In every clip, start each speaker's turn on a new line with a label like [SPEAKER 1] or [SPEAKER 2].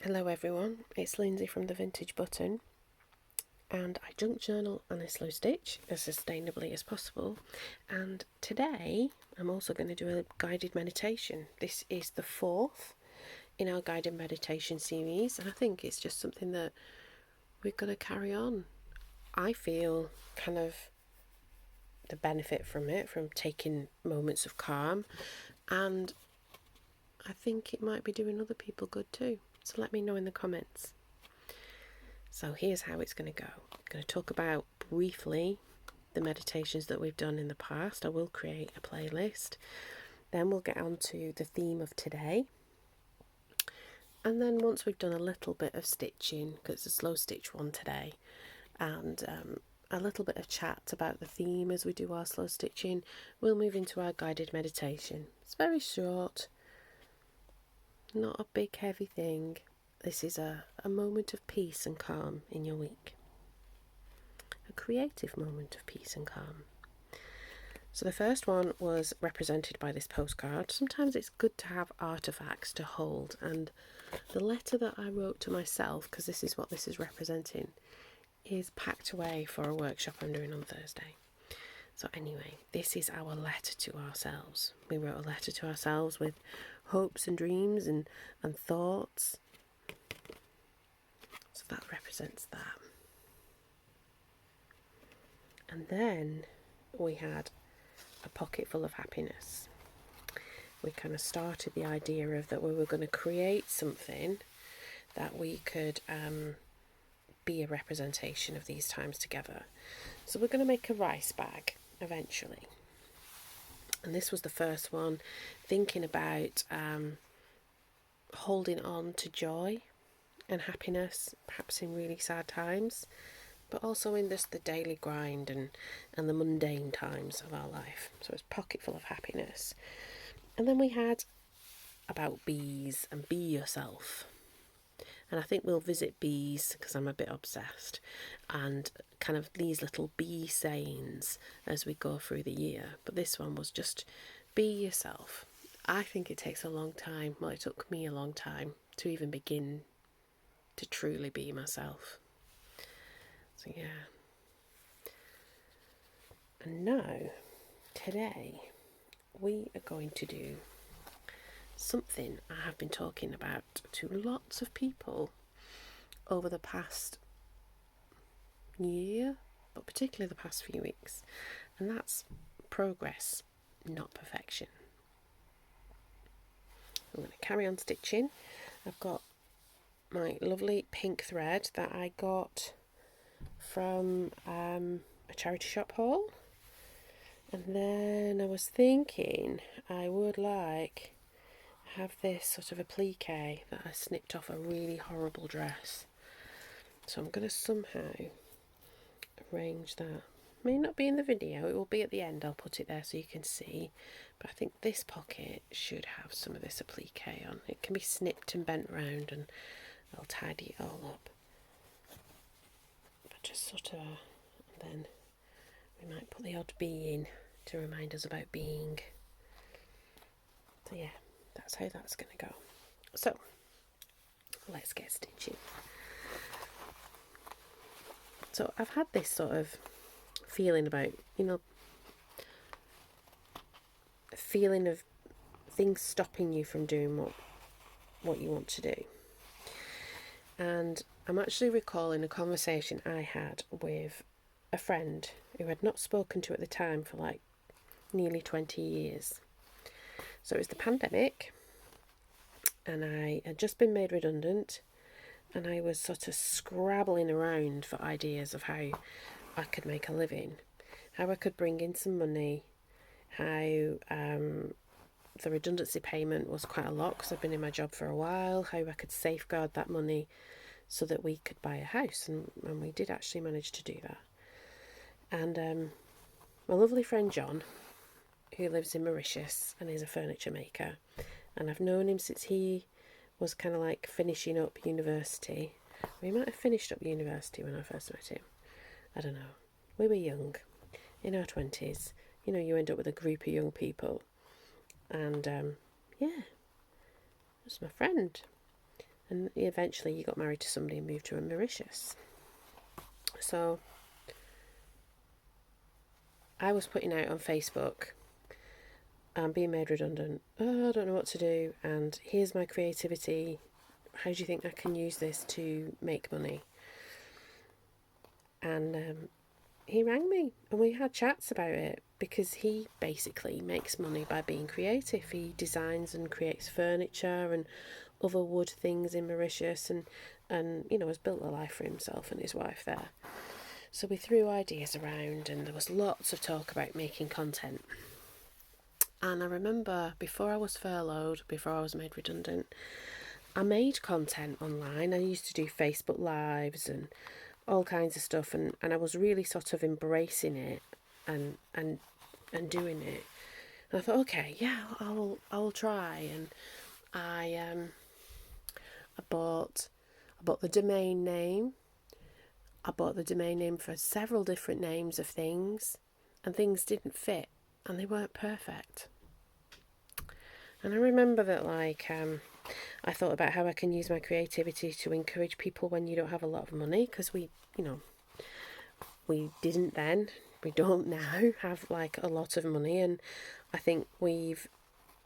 [SPEAKER 1] Hello everyone, it's Lindsay from the Vintage Button, and I junk journal and I slow stitch as sustainably as possible. And today I'm also going to do a guided meditation. This is the fourth in our guided meditation series, and I think it's just something that we're going to carry on. I feel kind of the benefit from it, from taking moments of calm, and I think it might be doing other people good too. So let me know in the comments. So here's how it's going to go. I'm going to talk about briefly the meditations that we've done in the past. I will create a playlist. Then we'll get on to the theme of today. And then once we've done a little bit of stitching, because it's a slow stitch one today, and a little bit of chat about the theme as we do our slow stitching, we'll move into our guided meditation. It's very short, not a big heavy thing. This is a moment of peace and calm in your week. A creative moment of peace and calm. So the first one was represented by this postcard. Sometimes it's good to have artifacts to hold, and the letter that I wrote to myself, because this is what this is representing, is packed away for a workshop I'm doing on Thursday. So anyway, this is our letter to ourselves. We wrote a letter to ourselves with hopes and dreams and thoughts. So that represents that. And then we had a pocket full of happiness. We kind of started the idea of that we were going to create something that we could be a representation of these times together. So we're going to make a rice bag eventually. And this was the first one, thinking about holding on to joy and happiness, perhaps in really sad times, but also in just the daily grind and the mundane times of our life. So it's a pocket full of happiness. And then we had about bees and be yourself. And I think we'll visit bees because I'm a bit obsessed, and kind of these little bee sayings as we go through the year. But this one was just be yourself. I think it takes a long time. Well, it took me a long time to even begin to truly be myself. So yeah. And now, today, we are going to do something I have been talking about to lots of people over the past year, but particularly the past few weeks, and that's progress, not perfection. I'm going to carry on stitching. I've got my lovely pink thread that I got from a charity shop haul, and then I was thinking I would like have this sort of applique that I snipped off a really horrible dress. So I'm going to somehow arrange that. May not be in the video, it will be at the end. I'll put it there so you can see, but I think this pocket should have some of this applique on. It can be snipped and bent round and I'll tidy it all up. But just sort of, and then we might put the odd bee in to remind us about being. So yeah, that's how that's going to go. So let's get stitching. So I've had this sort of feeling about, a feeling of things stopping you from doing what you want to do. And I'm actually recalling a conversation I had with a friend who I'd not spoken to at the time for like nearly 20 years. So it was the pandemic, and I had just been made redundant, and I was sort of scrabbling around for ideas of how I could make a living, how I could bring in some money, how the redundancy payment was quite a lot because I've been in my job for a while, how I could safeguard that money so that we could buy a house, and we did actually manage to do that. And my lovely friend John, who lives in Mauritius and is a furniture maker, and I've known him since he was kind of like finishing up university. We might have finished up university when I first met him. I don't know. We were young, in our 20s. You end up with a group of young people. And yeah, it was my friend. And eventually you got married to somebody and moved to Mauritius. So I was putting out on Facebook, I'm being made redundant. Oh, I don't know what to do. And here's my creativity. How do you think I can use this to make money? And he rang me and we had chats about it, because he basically makes money by being creative. He designs and creates furniture and other wood things in Mauritius, and has built a life for himself and his wife there. So we threw ideas around, and there was lots of talk about making content. And I remember before I was furloughed, before I was made redundant, I made content online. I used to do Facebook Lives and all kinds of stuff, and I was really sort of embracing it and doing it. And I thought, okay, yeah, I will try. And I bought the domain name. I bought the domain name for several different names of things, and things didn't fit, and they weren't perfect. And I remember that, I thought about how I can use my creativity to encourage people when you don't have a lot of money, because we didn't then, we don't now have a lot of money, and I think we've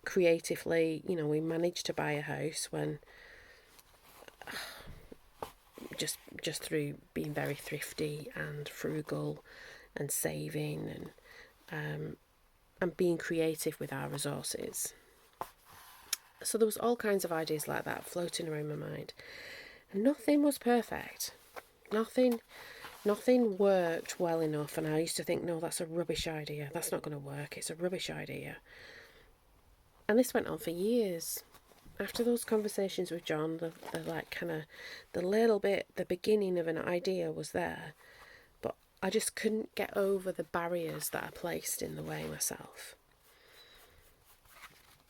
[SPEAKER 1] creatively, we managed to buy a house when just through being very thrifty and frugal and saving and being creative with our resources. So there was all kinds of ideas like that floating around my mind. And nothing was perfect. Nothing worked well enough, and I used to think, no, that's a rubbish idea. That's not going to work. It's a rubbish idea. And this went on for years. After those conversations with John, the beginning of an idea was there, but I just couldn't get over the barriers that I placed in the way myself,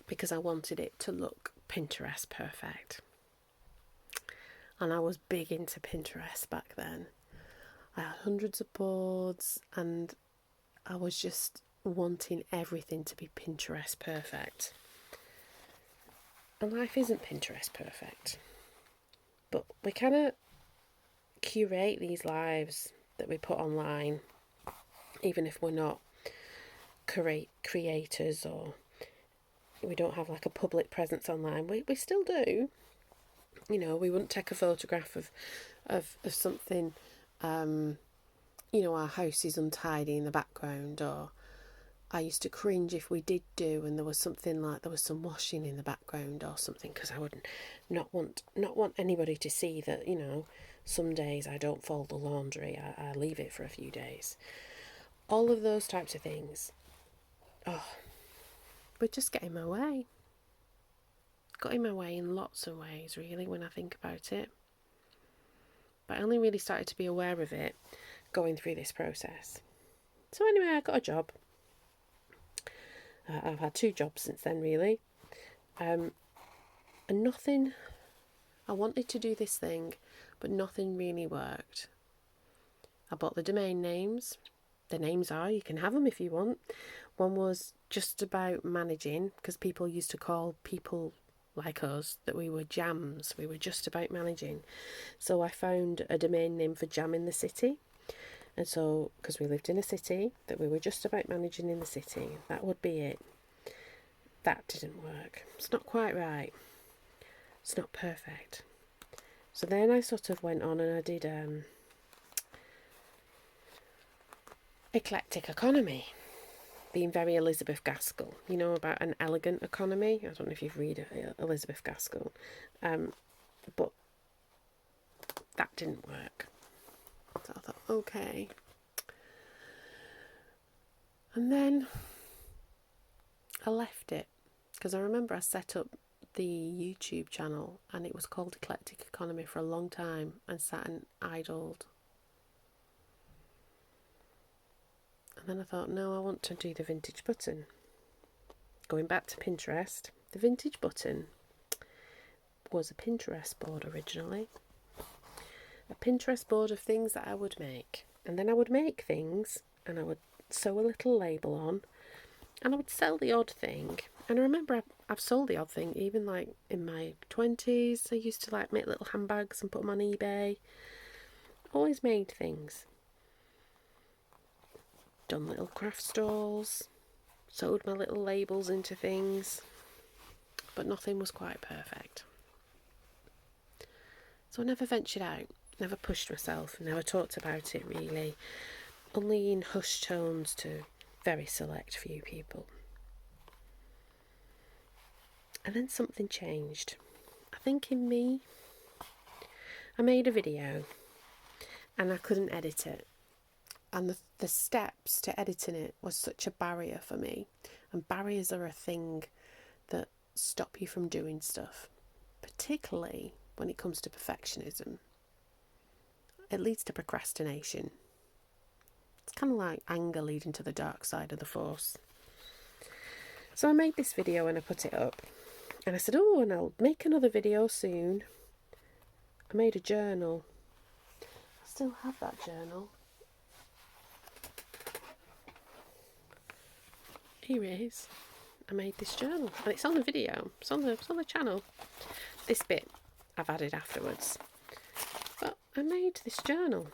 [SPEAKER 1] because I wanted it to look Pinterest perfect. And I was big into Pinterest back then. I had hundreds of boards, and I was just wanting everything to be Pinterest perfect. And life isn't Pinterest perfect. But we kind of curate these lives that we put online, even if we're not creators, or we don't have a public presence online. We still do. We wouldn't take a photograph of something, our house is untidy in the background, or I used to cringe if we did do, and there was something there was some washing in the background or something, because I would not want anybody to see that, some days I don't fold the laundry, I leave it for a few days. All of those types of things, would just get in my way. Got in my way in lots of ways, really, when I think about it. But I only really started to be aware of it going through this process. So anyway, I got a job. I've had 2 jobs since then, really. And nothing, I wanted to do this thing, but nothing really worked. I bought the domain names. The names you can have them if you want. One was just about managing, because people used to call people like us that we were jams. We were just about managing. So I found a domain name for Jam in the City. And so, because we lived in a city, that we were just about managing in the city, that would be it. That didn't work. It's not quite right. It's not perfect. So then I sort of went on and I did eclectic economy, being very Elizabeth Gaskell, about an elegant economy. I don't know if you've read Elizabeth Gaskell, but that didn't work. So I thought, okay. And then I left it, because I remember I set up the YouTube channel and it was called Eclectic Economy for a long time, and sat and idled. And then I thought, no, I want to do the vintage button. Going back to Pinterest, the vintage button was a Pinterest board originally. A Pinterest board of things that I would make. And then I would make things and I would sew a little label on and I would sell the odd thing. And I remember I've sold the odd thing, even like in my 20s. I used to like make little handbags and put them on eBay. Always made things. Done little craft stalls, sewed my little labels into things, but nothing was quite perfect. So I never ventured out, never pushed myself, never talked about it really, only in hushed tones to very select few people. And then something changed. I think in me, I made a video and I couldn't edit it. And the steps to editing it was such a barrier for me. And barriers are a thing that stop you from doing stuff, particularly when it comes to perfectionism. It leads to procrastination. It's kind of like anger leading to the dark side of the force. So I made this video and I put it up. And I said, oh, and I'll make another video soon. I made a journal. I still have that journal. Here it is. I made this journal. And it's on the video. It's on the channel. This bit I've added afterwards. But I made this journal.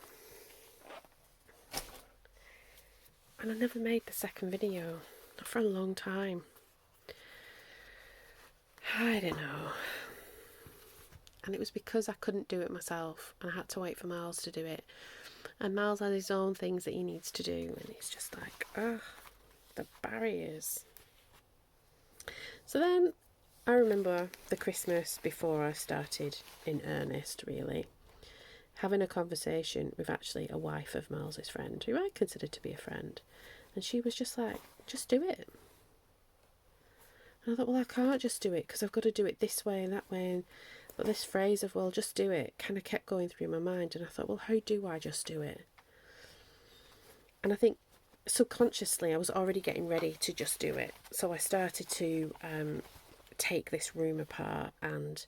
[SPEAKER 1] And I never made the second video. Not for a long time. I don't know. And it was because I couldn't do it myself. And I had to wait for Miles to do it. And Miles has his own things that he needs to do. And it's just like, ugh, the barriers. So then I remember the Christmas before I started in earnest, really, having a conversation with actually a wife of Miles's friend, who I considered to be a friend. And she was just like, just do it. And I thought, well, I can't just do it because I've got to do it this way and that way. But this phrase of, well, just do it, kind of kept going through my mind. And I thought, well, how do I just do it? And I think subconsciously I was already getting ready to just do it. So I started to take this room apart and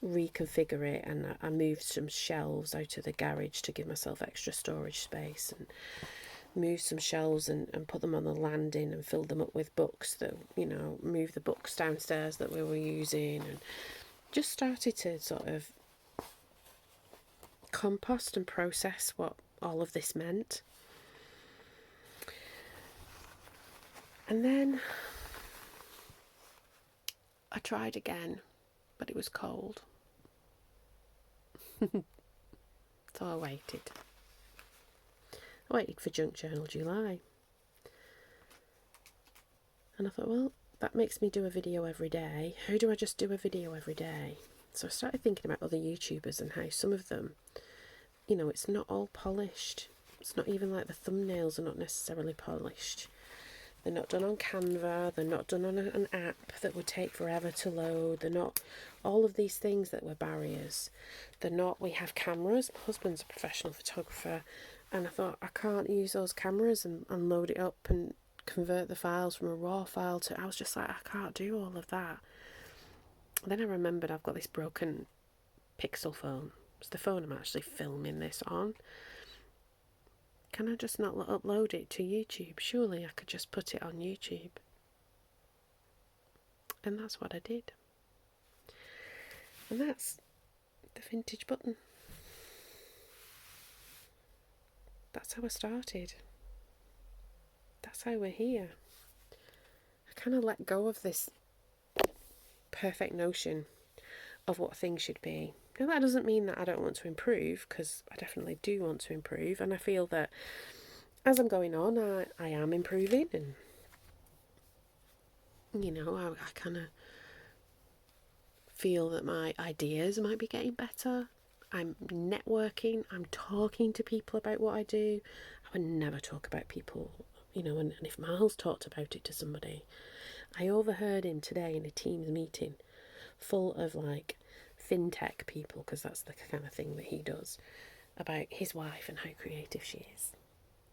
[SPEAKER 1] reconfigure it. And I moved some shelves out of the garage to give myself extra storage space, and moved some shelves and put them on the landing and filled them up with books that, you know, moved the books downstairs that we were using, and just started to sort of compost and process what all of this meant. And then I tried again, but it was cold. So I waited. I waited for Junk Journal July. And I thought, well, that makes me do a video every day. How do I just do a video every day? So I started thinking about other YouTubers and how some of them, you know, it's not all polished. It's not even like the thumbnails are not necessarily polished. They're not done on Canva. They're not done on an app that would take forever to load. They're not all of these things that were barriers. They're not, we have cameras. My husband's a professional photographer. And I thought, I can't use those cameras and load it up and convert the files from a raw file to... I was just like, I can't do all of that. Then I remembered I've got this broken Pixel phone. It's the phone I'm actually filming this on. Can I just not upload it to YouTube? Surely I could just put it on YouTube. And that's what I did. And that's the vintage button. That's how I started. That's how we're here. I kind of let go of this perfect notion of what things should be. Now, that doesn't mean that I don't want to improve, because I definitely do want to improve, and I feel that as I'm going on, I am improving, and, you know, I kind of feel that my ideas might be getting better. I'm networking, I'm talking to people about what I do. I would never talk about people, you know, and if Miles talked about it to somebody, I overheard him today in a Teams meeting full of like fintech people, because that's the kind of thing that he does, about his wife and how creative she is.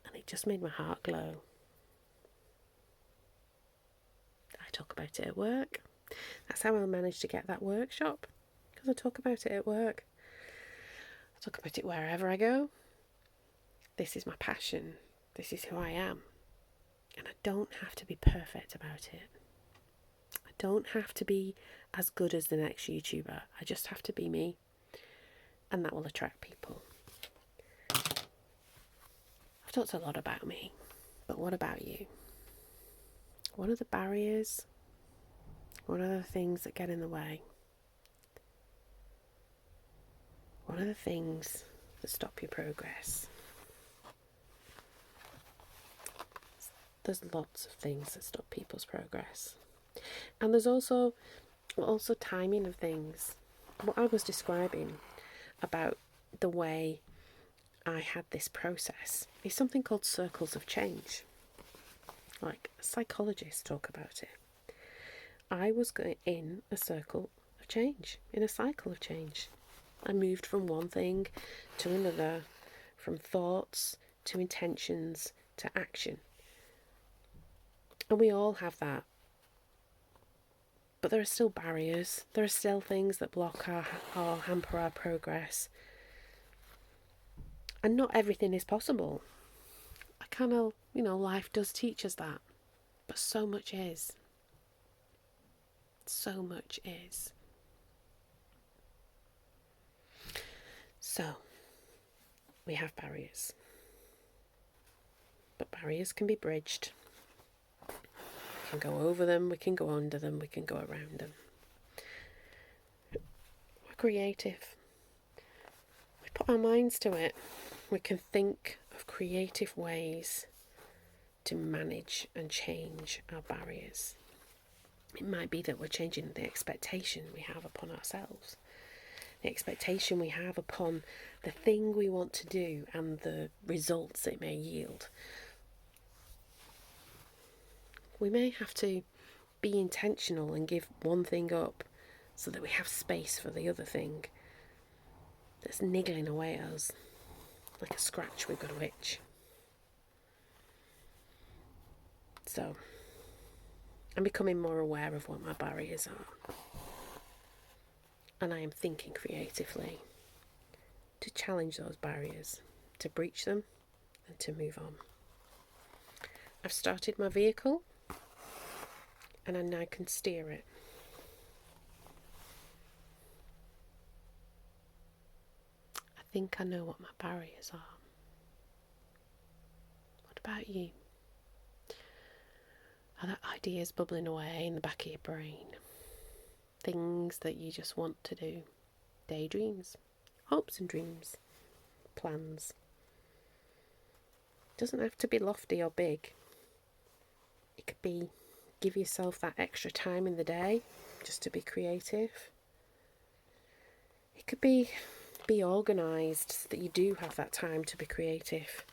[SPEAKER 1] And it just made my heart glow. I talk about it at work. That's how I managed to get that workshop, because I talk about it at work. I talk about it wherever I go. This is my passion. This is who I am. And I don't have to be perfect about it. I I don't have to be as good as the next YouTuber. I just have to be me, and that will attract people. I've talked a lot about me, but what about you? What are the barriers? What are the things that get in the way? What are the things that stop your progress? There's lots of things that stop people's progress. And there's also timing of things. What I was describing about the way I had this process is something called circles of change. Like psychologists talk about it. I was in a circle of change, in a cycle of change. I moved from one thing to another, from thoughts to intentions to action. And we all have that. But there are still barriers. There are still things that block or hamper our progress. And not everything is possible. Life does teach us that. But so much is. So much is. So, we have barriers. But barriers can be bridged. We can go over them, we can go under them, we can go around them. We're creative. We put our minds to it. We can think of creative ways to manage and change our barriers. It might be that we're changing the expectation we have upon ourselves, the expectation we have upon the thing we want to do and the results it may yield. We may have to be intentional and give one thing up so that we have space for the other thing that's niggling away at us like a scratch we've got to itch. So, I'm becoming more aware of what my barriers are. And I am thinking creatively to challenge those barriers, to breach them and to move on. I've started my vehicle and I now can steer it. I think I know what my barriers are. What about you? Are there ideas bubbling away in the back of your brain? Things that you just want to do? Daydreams, hopes and dreams, plans. It doesn't have to be lofty or big. It could be give yourself that extra time in the day just to be creative. It could be organised so that you do have that time to be creative.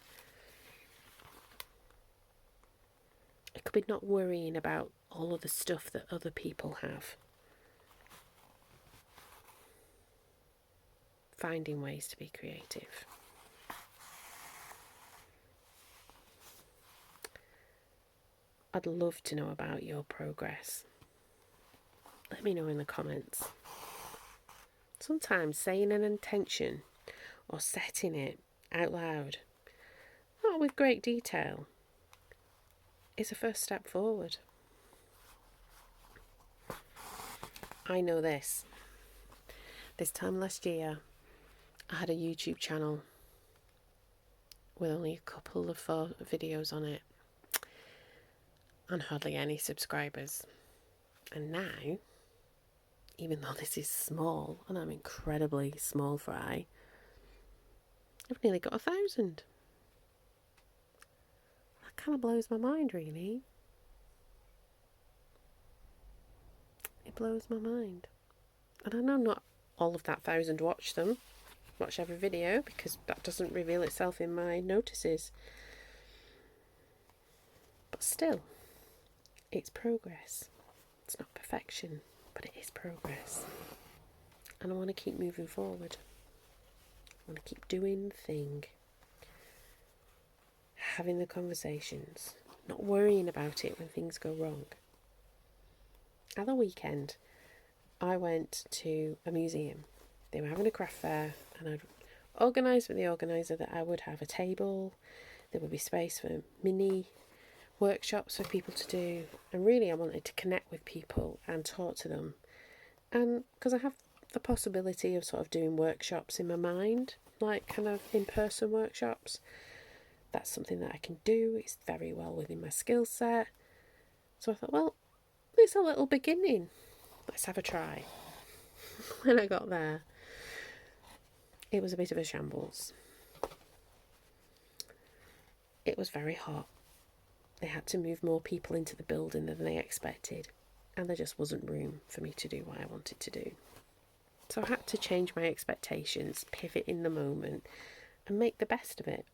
[SPEAKER 1] It could be not worrying about all of the stuff that other people have. Finding ways to be creative. I'd love to know about your progress. Let me know in the comments. Sometimes saying an intention or setting it out loud, not with great detail, is a first step forward. I know this. This time last year, I had a YouTube channel with only a couple of videos on it and hardly any subscribers. And now, even though this is small, and I'm incredibly small fry, I've nearly got 1,000. That kind of blows my mind, really. It blows my mind. And I know not all of that 1,000 watch every video, because that doesn't reveal itself in my notices. But still, it's progress. It's not perfection, but it is progress. And I want to keep moving forward. I want to keep doing the thing. Having the conversations. Not worrying about it when things go wrong. At the weekend, I went to a museum. They were having a craft fair, and I'd organised with the organiser that I would have a table. There would be space for mini workshops for people to do, and really I wanted to connect with people and talk to them. And because I have the possibility of sort of doing workshops in my mind, like kind of in-person workshops, that's something that I can do. It's very well within my skill set. So I thought, well, it's a little beginning. Let's have a try. When I got there, it was a bit of a shambles. It was very hot. They had to move more people into the building than they expected, and there just wasn't room for me to do what I wanted to do. So I had to change my expectations, pivot in the moment, and make the best of it.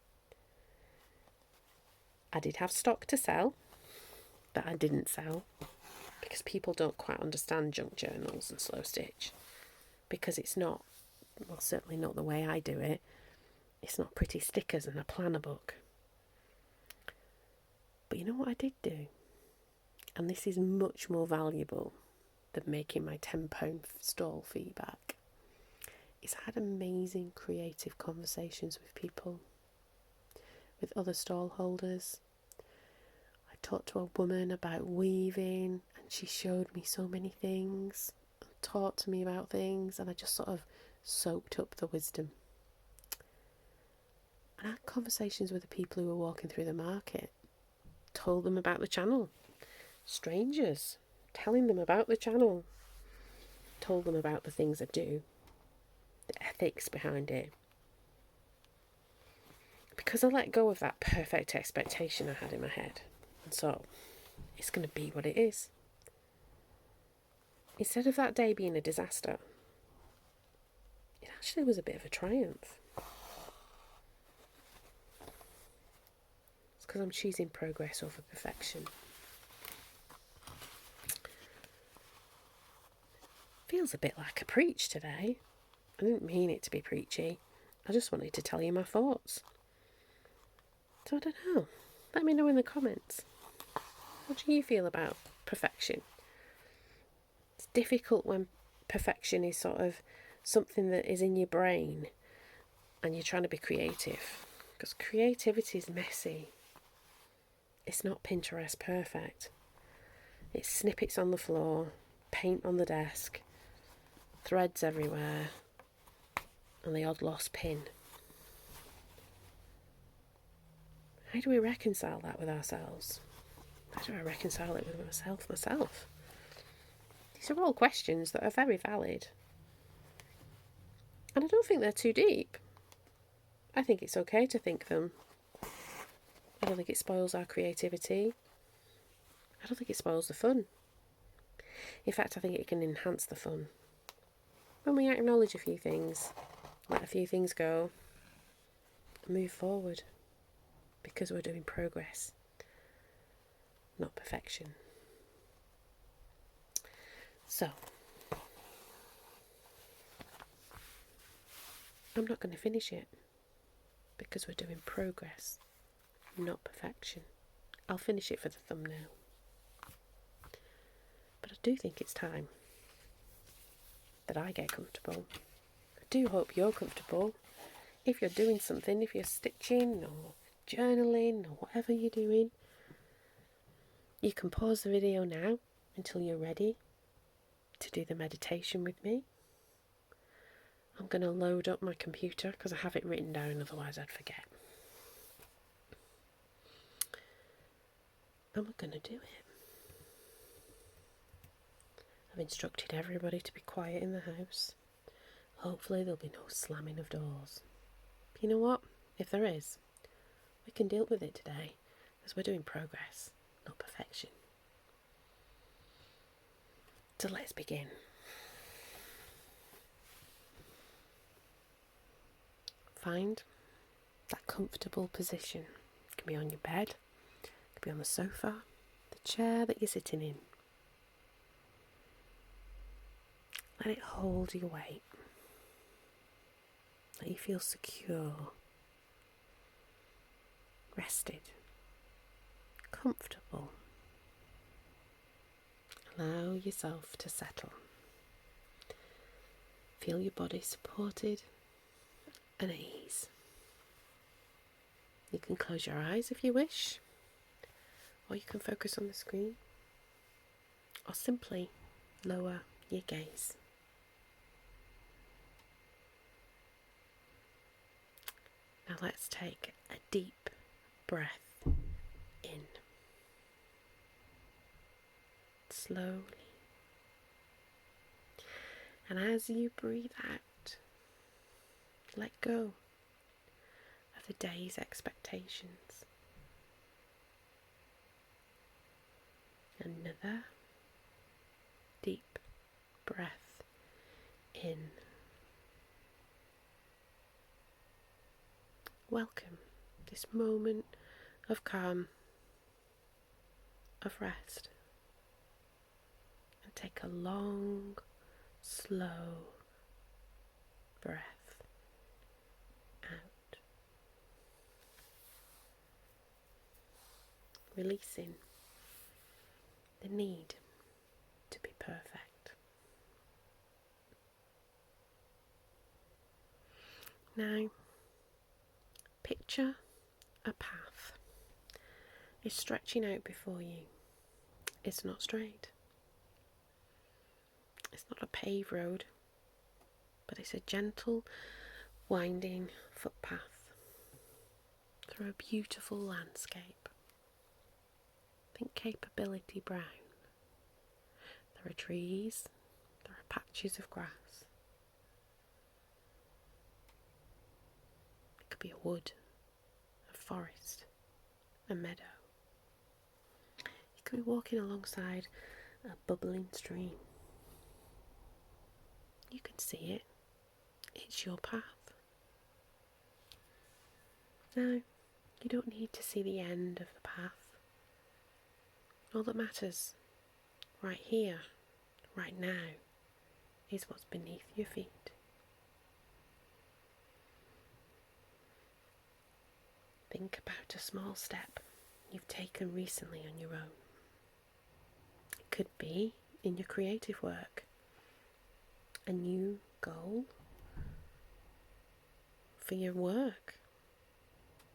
[SPEAKER 1] I did have stock to sell that I didn't sell because people don't quite understand junk journals and slow stitch, because it's not, well, certainly not the way I do it. It's not pretty stickers and a planner book. But you know what I did do? And this is much more valuable than making my £10 stall feedback. Is I had amazing creative conversations with people, with other stall holders. I talked to a woman about weaving, and she showed me so many things, and talked to me about things, and I just sort of soaked up the wisdom. And I had conversations with the people who were walking through the market, told them about the channel. Strangers, telling them about the channel. Told them about the things I do, the ethics behind it. Because I let go of that perfect expectation I had in my head. And so, it's going to be what it is. Instead of that day being a disaster, it actually was a bit of a triumph. It's because I'm choosing progress over perfection. Feels a bit like a preach today. I didn't mean it to be preachy. I just wanted to tell you my thoughts. So I don't know. Let me know in the comments. What do you feel about perfection? It's difficult when perfection is sort of something that is in your brain and you're trying to be creative. Because creativity is messy. It's not Pinterest perfect. It's snippets on the floor, paint on the desk, threads everywhere, and the odd lost pin. How do we reconcile that with ourselves? How do I reconcile it with myself? These are all questions that are very valid. And I don't think they're too deep. I think it's okay to think them. I don't think it spoils our creativity. I don't think it spoils the fun. In fact, I think it can enhance the fun. When we acknowledge a few things, let a few things go, and move forward. Because we're doing progress, not perfection. So, I'm not going to finish it because we're doing progress, not perfection. I'll finish it for the thumbnail. But I do think it's time that I get comfortable. I do hope you're comfortable. If you're doing something, if you're stitching or journaling or whatever you're doing, you can pause the video now until you're ready to do the meditation with me. I'm going to load up my computer because I have it written down, otherwise I'd forget. And we're going to do it. I've instructed everybody to be quiet in the house. Hopefully there'll be no slamming of doors. But you know what? If there is, we can deal with it today, because we're doing progress, not perfection. So let's begin. Find that comfortable position. It can be on your bed, it can be on the sofa, the chair that you're sitting in. Let it hold your weight. Let you feel secure, rested, comfortable. Allow yourself to settle. Feel your body supported and at ease. You can close your eyes if you wish, or you can focus on the screen, or simply lower your gaze. Now let's take a deep breath in, slowly. And as you breathe out, let go of the day's expectations. Another deep breath in. Welcome this moment of calm, of rest, and take a long, slow breath out, releasing the need to be perfect. Now, picture a path. It's stretching out before you. It's not straight. It's not a paved road, but it's a gentle, winding footpath through a beautiful landscape. Think Capability Brown. There are trees, there are patches of grass. It could be a wood, a forest, a meadow. You could be walking alongside a bubbling stream. You can see it. It's your path. Now, you don't need to see the end of the path. All that matters, right here, right now, is what's beneath your feet. Think about a small step you've taken recently on your own. It could be in your creative work, a new goal for your work,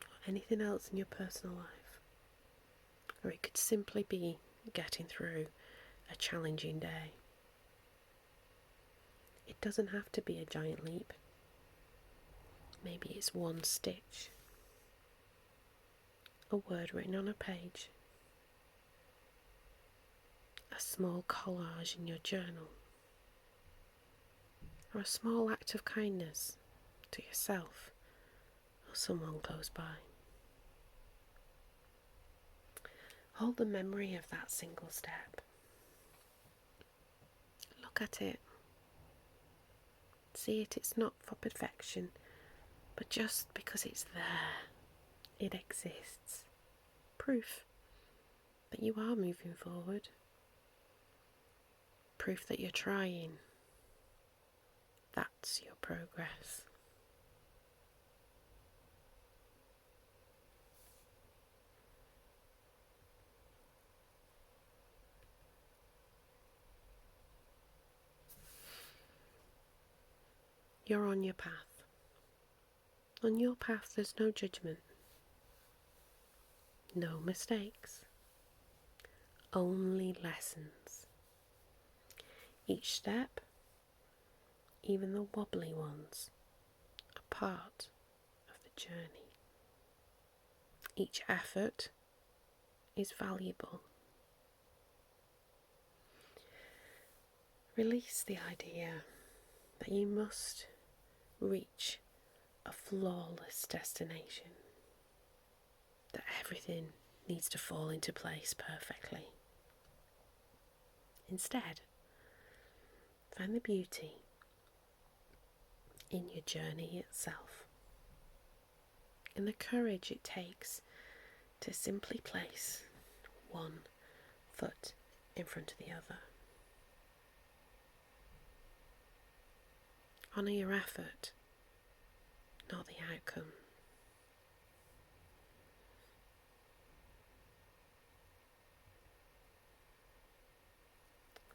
[SPEAKER 1] or anything else in your personal life. Or it could simply be getting through a challenging day. It doesn't have to be a giant leap. Maybe it's one stitch, a word written on a page, a small collage in your journal, or a small act of kindness to yourself or someone close by. Hold the memory of that single step. Look at it. See it, it's not for perfection, but just because it's there, it exists. Proof that you are moving forward. Proof that you're trying. That's your progress. You're on your path. On your path there's no judgment, no mistakes, only lessons. Each step, even the wobbly ones, are part of the journey. Each effort is valuable. Release the idea that you must reach a flawless destination, that everything needs to fall into place perfectly. Instead, find the beauty in your journey itself, in the courage it takes to simply place one foot in front of the other. Honour your effort, not the outcome.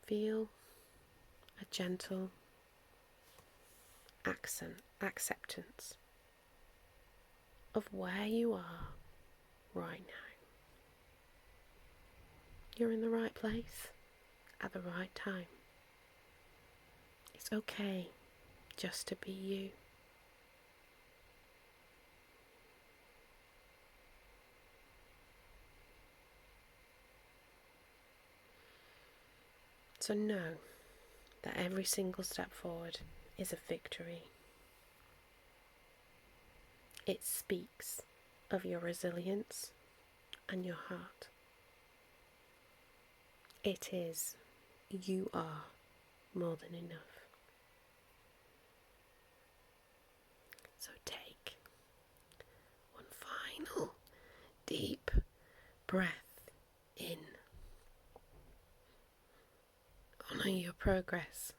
[SPEAKER 1] Feel a gentle acceptance of where you are right now. You're in the right place at the right time. It's okay just to be you. So know that every single step forward is a victory. It speaks of your resilience and your heart. It is, you are more than enough. So take one final deep breath in. Honour your progress.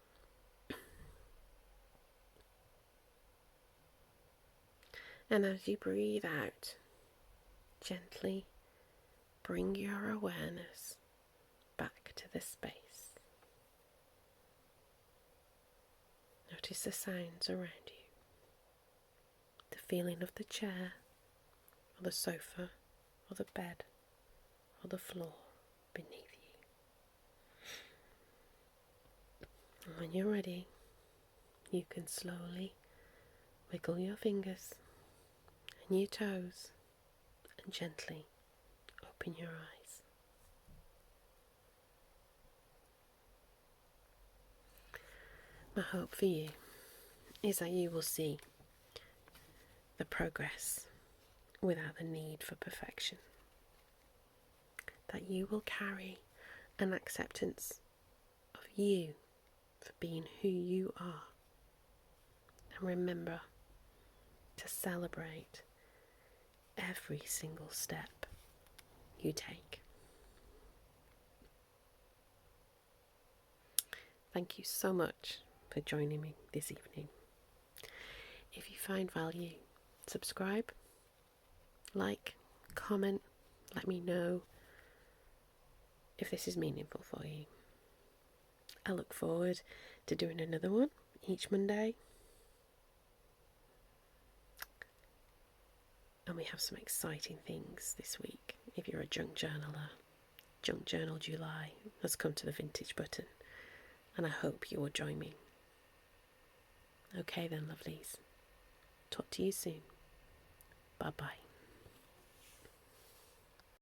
[SPEAKER 1] And as you breathe out, gently bring your awareness back to the space. Notice the sounds around you, the feeling of the chair, or the sofa, or the bed, or the floor beneath you. And when you're ready, you can slowly wiggle your fingers and your toes and gently open your eyes. My hope for you is that you will see the progress without the need for perfection. That you will carry an acceptance of you for being who you are. And remember to celebrate every single step you take. Thank you so much for joining me this evening. If you find value, subscribe, like, comment, let me know if this is meaningful for you. I look forward to doing another one each Monday. And we have some exciting things this week. If you're a junk journaler, Junk Journal July has come to the vintage button, and I hope you will join me. Okay then, lovelies. Talk to you soon. Bye bye.